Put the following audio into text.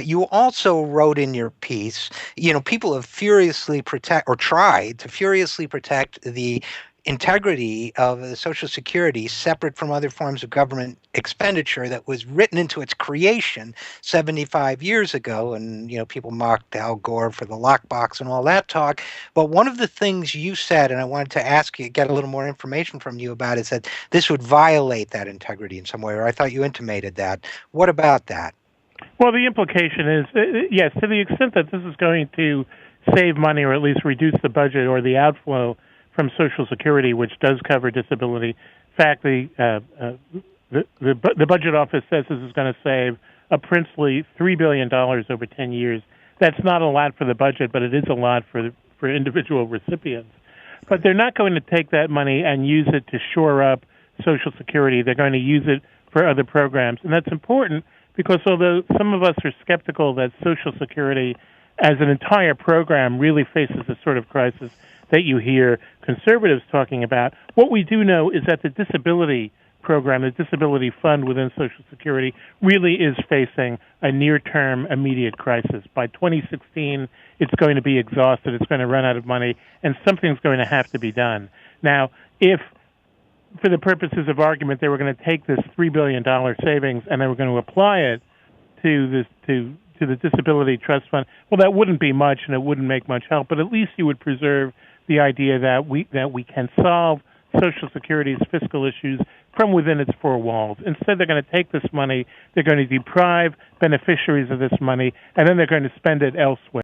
You also wrote in your piece, people have furiously protect or tried to furiously protect the integrity of the Social Security separate from other forms of government expenditure that was written into its creation 75 years ago. And, people mocked Al Gore for the lockbox and all that talk. But one of the things you said, and I wanted to ask you, get a little more information from you about, is that this would violate that integrity in some way, or I thought you intimated that. What about that? Well, the implication is, yes, to the extent that this is going to save money or at least reduce the budget or the outflow from Social Security, which does cover disability. In fact, the budget office says this is going to save a princely $3 billion over 10 years. That's not a lot for the budget, but it is a lot for individual recipients. But they're not going to take that money and use it to shore up Social Security. They're going to use it for other programs. And that's important because although some of us are skeptical that Social Security as an entire program really faces the sort of crisis that you hear conservatives talking about, what we do know is that the disability program, the disability fund within Social Security, really is facing a near-term immediate crisis. By 2016, it's going to be exhausted, it's going to run out of money, and something's going to have to be done. Now, if for the purposes of argument, they were going to take this $3 billion savings and they were going to apply it to the Disability Trust Fund. Well, that wouldn't be much and it wouldn't make much help, but at least you would preserve the idea that we can solve Social Security's fiscal issues from within its four walls. Instead, they're going to take this money, they're going to deprive beneficiaries of this money, and then they're going to spend it elsewhere.